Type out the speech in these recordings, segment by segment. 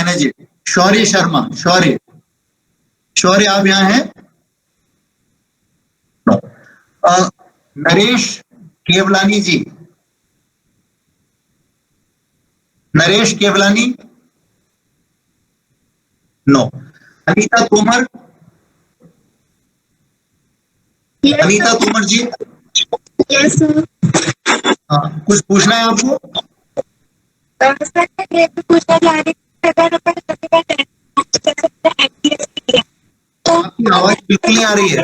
Manage it. Shaurya Sharma, Shaurya, Shaurya आप यहाँ हैं? Naresh Kewalani ji, Naresh Kewalani, no. Anita Tomar, Anita Tomar ji, yes sir. कुछ पूछना है आपको? सर ये पूछना चाह रही थी, आपकी आवाज बिल्कुल नहीं आ रही है।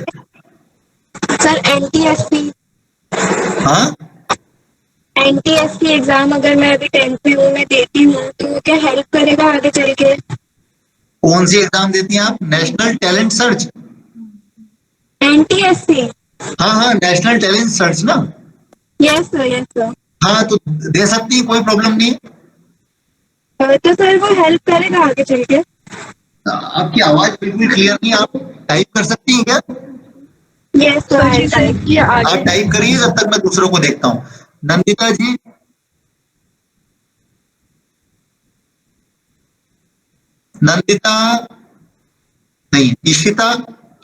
सर एनटीएससी, हाँ, एनटीएससी एग्जाम अगर मैं अभी 10th में देती हूँ तो क्या हेल्प करेगा आगे चल के? कौन सी एग्जाम देती हैं आप? National talent search? एनटीएससी, हाँ हाँ, नेशनल टैलेंट सर्च ना? Yes sir, yes sir. हाँ, तो दे सकती है, कोई प्रॉब्लम नहीं है। तो सर वो हेल्प करेगा आगे चल के? आपकी आवाज बिल्कुल क्लियर नहीं, आप टाइप कर सकती हैं क्या? यस सर, टाइप किया आप आगे। टाइप करिए जब तक मैं दूसरों को देखता हूँ। नंदिता जी, नंदिता नहीं, इशिता,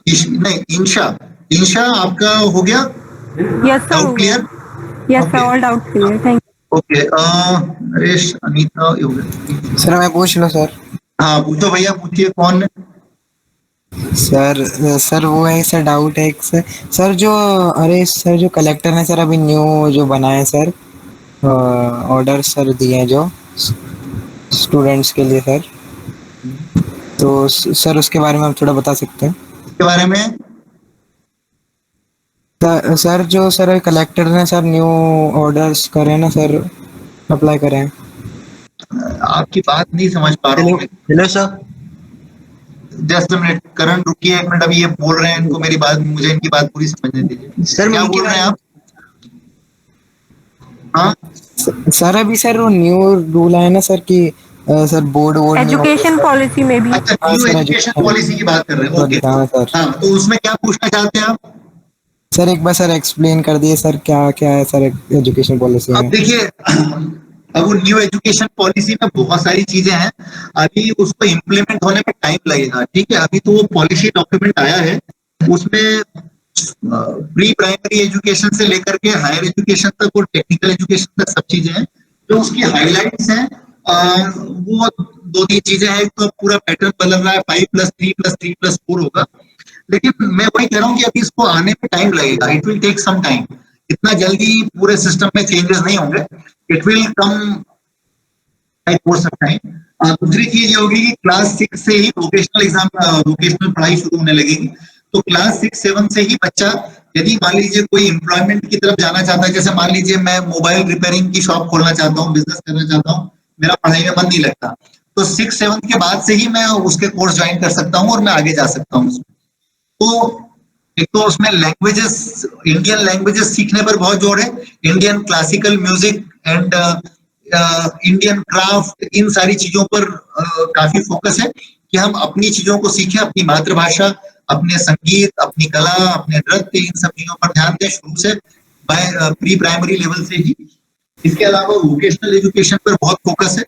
नहीं, इंशा, इंशा आपका हो गया? Yes sir, doubt clear? Yes sir, all doubt clear, thank you. Okay, Naresh, Anita, ये हो गया। सर मैं पूछ लूं सर? हाँ पूछो भैया, पूछिए कौन है? सर सर वो है सर, डाउट है एक सर जो, अरे सर जो कलेक्टर ने सर अभी न्यू जो बनाए सर, ऑर्डर सर दिए हैं जो स्टूडेंट्स के लिए सर, तो सर उसके बारे में आप थोड़ा बता सकते हैं? इसके बारे में? सर जो सर कलेक्टर ने सर न्यू ऑर्डर्स करे ना सर, अप्लाई करे हैं। आपकी बात नहीं समझ पा रहा हूँ। Hello sir. जस्ट मिनट, करण रुकिए एक मिनट, अभी ये बोल रहे हैं, इनको मेरी बात, मुझे इनकी बात पूरी समझने दीजिए। सर क्या बोल रहे हैं आप? हाँ सर अभी सर वो न्यू रूल आया ना सर कि सर बोर्ड वोर्ड एजुकेशन पॉलिसी में भी। अच्छा, न्यू एजुकेशन पॉलिसी की बात कर रहे हैं, ओके। सर हाँ, तो उसमें क्या पूछना चाहते हैं आप? सर एक बार सर एक्सप्लेन कर दिए सर, क्या क्या है सर एजुकेशन पॉलिसी अब में? देखिए, अब वो न्यू एजुकेशन पॉलिसी में बहुत सारी चीजें हैं, अभी उसको इम्प्लीमेंट होने में टाइम लगेगा, ठीक है। अभी तो वो पॉलिसी डॉक्यूमेंट आया है, उसमें प्री प्राइमरी एजुकेशन से लेकर के हायर एजुकेशन तक और टेक्निकल एजुकेशन तक सब चीजें हैं। जो उसकी हाइलाइट्स हैं, वो दो तीन चीजें हैं। तो पूरा पैटर्न बदल रहा है, 5+3+3+4 होगा, लेकिन मैं वही कह रहा हूँ कि अभी इसको आने में टाइम लगेगा, it will take some time. इतना जल्दी पूरे सिस्टम में चेंजेस नहीं होंगे, it will come course of time. दूसरी चीज ये होगी कि क्लास 6 से ही वोकेशनल एग्जाम, वोकेशनल पढ़ाई शुरू होने लगेगी। तो क्लास 6-7 से ही बच्चा, यदि मान लीजिए कोई एम्प्लॉयमेंट की तरफ जाना चाहता है, जैसे मान लीजिए मैं मोबाइल रिपेयरिंग की शॉप खोलना चाहता हूँ, बिजनेस करना चाहता हूँ, मेरा पढ़ाई में मन नहीं लगता, तो 6-7 के बाद से ही मैं उसके कोर्स ज्वाइन कर सकता हूँ और मैं आगे जा सकता हूँ। तो एक तो उसमें लैंग्वेजेस, इंडियन लैंग्वेजेस सीखने पर बहुत जोर है, Indian classical music and Indian craft, इन सारी चीजों पर काफी फोकस है कि हम अपनी चीजों को सीखें, अपनी मातृभाषा, अपने संगीत, अपनी कला, अपने नृत्य, इन सब चीजों पर ध्यान दें शुरू से, प्री प्राइमरी लेवल से ही। इसके अलावा वोकेशनल एजुकेशन पर बहुत फोकस है।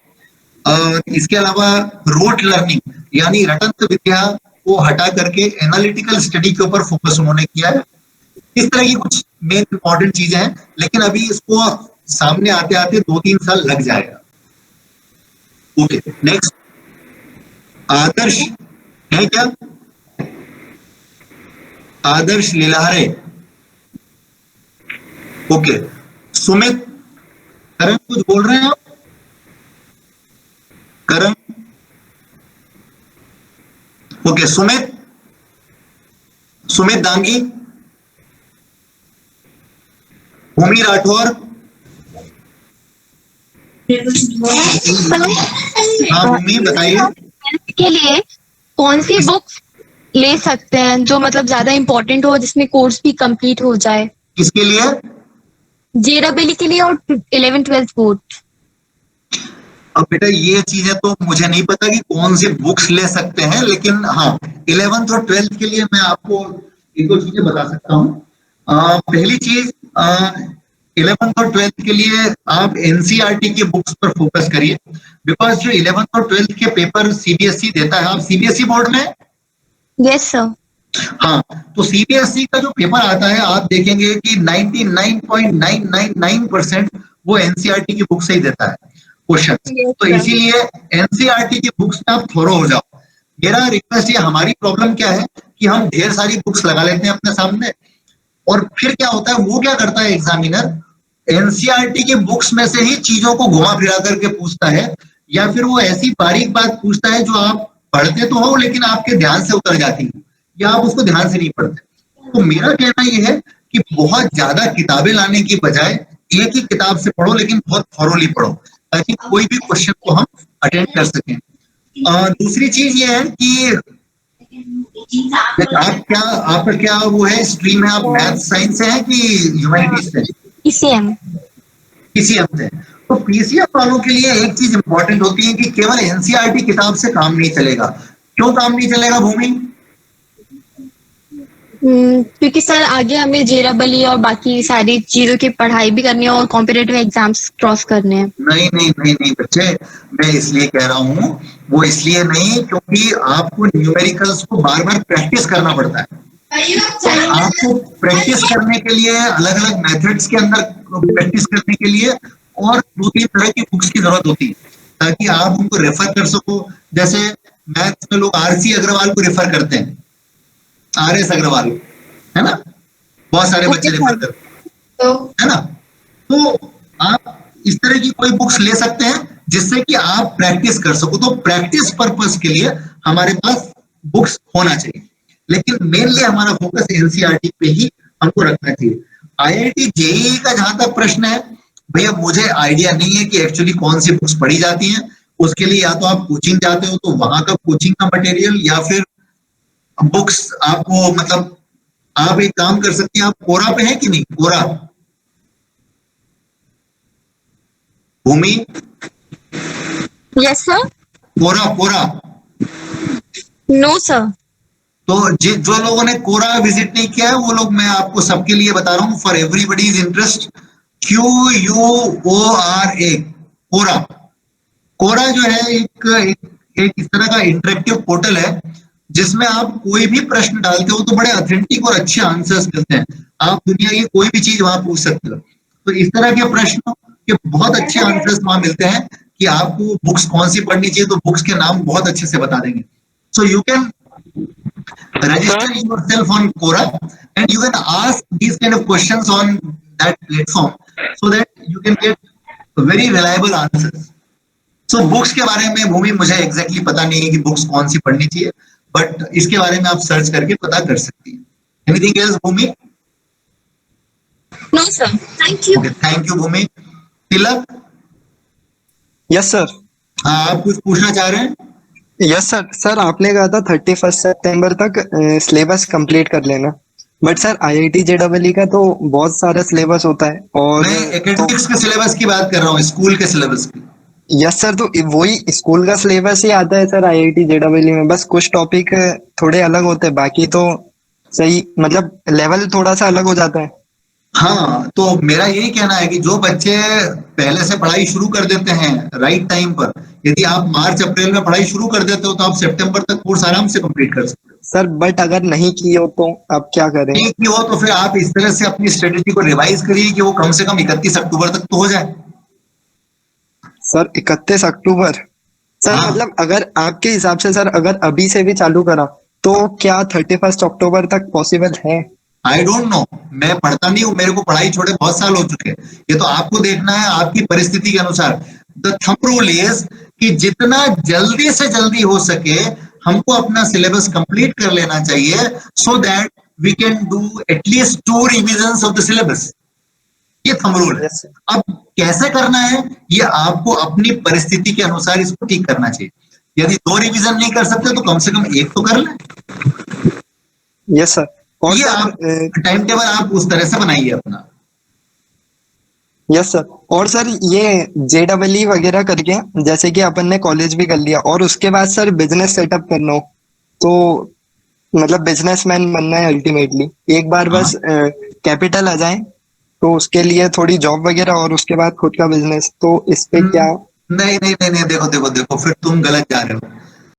इसके अलावा रोट लर्निंग यानी रटंत विद्या को हटा करके एनालिटिकल स्टडी के ऊपर फोकस उन्होंने किया है। इस तरह की कुछ मेन इंपॉर्टेंट चीजें हैं, लेकिन अभी इसको सामने आते आते 2-3 साल लग जाएगा। ओके, नेक्स्ट आदर्श है क्या? आदर्श लीलारे, ओके। सुमित, करण कुछ बोल रहे हैं आप? करण, ओके। सुमित, सुमित दांगी, भूमि राठौर, हाँ भूमि बताइए। के लिए कौन सी बुक्स ले सकते हैं जो मतलब ज्यादा इम्पोर्टेंट हो, जिसमें कोर्स भी कंप्लीट हो जाए? किसके लिए? जेईई के लिए और 11th-12th बोर्ड। अब बेटा ये चीजें तो मुझे नहीं पता कि कौन सी बुक्स ले सकते हैं, लेकिन हाँ 11th और 12th के लिए मैं आपको एक दो चीजें बता सकता हूँ। पहली चीज, 11th और 12th के लिए आप एनसीईआरटी की बुक्स पर फोकस करिए, बिकॉज जो 11th और 12th के पेपर सीबीएसई देता है, आप सीबीएसई बोर्ड में? Yes sir. हाँ, तो सीबीएसई का जो पेपर आता है आप देखेंगे कि 99.999% वो एनसीईआरटी की बुक से ही देता है क्वेश्चन। Yes, तो sir. इसीलिए एनसीईआरटी की बुक्स में आप थोरो हो जाओ। मेरा रिक्वेस्ट ये, हमारी प्रॉब्लम क्या है कि हम ढेर सारी बुक्स लगा लेते हैं अपने सामने, और फिर क्या होता है, वो क्या करता है एग्जामिनर, एनसीईआरटी की बुक्स में से ही चीजों को घुमा फिरा करके पूछता है, या फिर वो ऐसी बारीक बात पूछता है जो आप पढ़ते तो हो लेकिन आपके ध्यान से उतर जाती है, या आप उसको ध्यान से नहीं पढ़ते। तो मेरा कहना यह है कि बहुत ज्यादा किताबें लाने की बजाय एक ही किताब से पढ़ो, लेकिन बहुत थॉरोली पढ़ो, ताकि कोई भी क्वेश्चन को हम अटेंड कर सकें। दूसरी चीज ये है कि आपका क्या वो है, स्ट्रीम है, आप मैथ साइंस से हैं कि ह्यूमैनिटीज से? पीसीएम। पीसीएम से। तो पीसीएम वालों के लिए एक चीज इंपॉर्टेंट होती है कि केवल एनसीईआरटी किताब से काम नहीं चलेगा। क्यों काम नहीं चलेगा भूमि? क्योंकि सर आगे हमें जेराबली और बाकी सारी चीजों की पढ़ाई भी करनी है और कॉम्पिटेटिव एग्जाम्स क्रॉस करने हैं। नहीं नहीं नहीं नहीं बच्चे, मैं इसलिए कह रहा हूँ, वो इसलिए नहीं क्योंकि आपको न्यूमेरिकल्स को बार बार प्रैक्टिस करना पड़ता है। आपको प्रैक्टिस करने के लिए अलग अलग मेथड्स के अंदर प्रैक्टिस करने के लिए और 2-3 तरह की बुक्स की जरूरत होती है, ताकि आप उनको रेफर कर सको। जैसे मैथ्स में लोग आरसी अग्रवाल को रेफर करते हैं, आरएस अग्रवाल, है ना, बहुत सारे बच्चे रेफर करते हैं, है ना। तो आप इस तरह की कोई बुक्स ले सकते हैं जिससे कि आप प्रैक्टिस कर सको। तो प्रैक्टिस पर्पस के लिए हमारे पास बुक्स होना चाहिए, लेकिन मेनली हमारा फोकस एनसीईआरटी पे ही हमको रखना चाहिए। आईआईटी जेईई का जहां तक प्रश्न है, भैया मुझे आइडिया नहीं है कि एक्चुअली कौन सी बुक्स पढ़ी जाती हैं। उसके लिए या तो आप कोचिंग जाते हो तो वहां का कोचिंग का मटेरियल, या फिर बुक्स आपको, मतलब आप एक काम कर सकते हैं, आप कोरा पे हैं कि नहीं? कोरा भूमि? Yes sir. कोरा कोरा नो सर। तो जो लोगों ने कोरा विजिट नहीं किया है वो लोग, मैं आपको सबके लिए बता रहा हूं, फॉर एवरीबडीज इंटरेस्ट, QUORA, कोरा। कोरा जो है एक इस तरह का इंटरेक्टिव पोर्टल है जिसमें आप कोई भी प्रश्न डालते हो तो बड़े ऑथेंटिक और अच्छे आंसर्स मिलते हैं। आप दुनिया की कोई भी चीज वहां पूछ सकते हो। तो इस तरह के प्रश्नों के बहुत अच्छे आंसर्स वहां मिलते हैं कि आपको बुक्स कौन सी पढ़नी चाहिए, तो बुक्स के नाम बहुत अच्छे से बता देंगे। So you can register yourself on Quora and you can ask these kind of questions on that platform so that you can get very reliable answers. So books के बारे में भूमि मुझे exactly पता नहीं है कि books कौन सी पढ़नी चाहिए, but इसके बारे में आप सर्च करके पता कर सकती हैं। Anything else Bhumi? No sir, thank you. Okay, thank you Bhumi. Tilak, yes sir. आप कुछ पूछना चाह रहे हैं? Yes sir. सर आपने कहा था 31 सितंबर तक सिलेबस कंप्लीट कर लेना, बट सर आईआईटी जेईई का तो बहुत सारा सिलेबस होता है। और मैं एकेडमिक्स के सिलेबस की बात कर रहा हूँ, स्कूल के सिलेबस की। यस सर, तो वही स्कूल का सिलेबस ही आता है सर आईआईटी जेईई में, बस कुछ टॉपिक थोड़े अलग होते हैं, बाकी तो सही, मतलब लेवल थोड़ा सा अलग हो जाता है। हाँ, तो मेरा यही कहना है कि जो बच्चे पहले से पढ़ाई शुरू कर देते हैं राइट टाइम पर, यदि आप मार्च अप्रैल में पढ़ाई शुरू कर देते हो तो आप सितंबर तक कोर्स आराम से कंप्लीट कर सकते हो। सर बट अगर नहीं की हो तो आप क्या करें? नहीं की हो तो फिर आप इस तरह से अपनी स्ट्रेटेजी को रिवाइज करिए कि वो कम से कम 31 अक्टूबर तक तो हो जाए। सर 31 अक्टूबर? सर हाँ। मतलब अगर आपके हिसाब से सर अगर अभी से भी चालू करा तो क्या 31 अक्टूबर तक पॉसिबल है? आई डोंट नो, मैं पढ़ता नहीं हूँ, मेरे को पढ़ाई छोड़े बहुत साल हो चुके हैं। ये तो आपको देखना है आपकी परिस्थिति के अनुसार। द थंब रूल इज कि जितना जल्दी से जल्दी हो सके हमको अपना सिलेबस कंप्लीट कर लेना चाहिए, so that we can do at least 2 revisions of the syllabus. ये थंब रूल है। Yes, sir. अब कैसे करना है ये आपको अपनी परिस्थिति के अनुसार इसको ठीक करना चाहिए। यदि 2 रिवीजन नहीं कर सकते तो कम से कम 1 तो कर लें। Yes sir. और ये सर आप टाइम टेबल आप उस तरह से बनाइए अपना। Yes sir. और सर ये जेईई वगैरह करके जैसे कि अपन ने कॉलेज भी कर लिया और उसके बाद सर बिजनेस सेटअप करना हो तो मतलब बिजनेसमैन बनना है अल्टीमेटली, एक बार बस कैपिटल आ जाए तो उसके लिए थोड़ी जॉब वगैरह और उसके बाद खुद का बिजनेस, तो इस पे क्या नहीं नहीं नहीं नहीं, देखो देखो देखो, फिर तुम गलत जा रहे हो।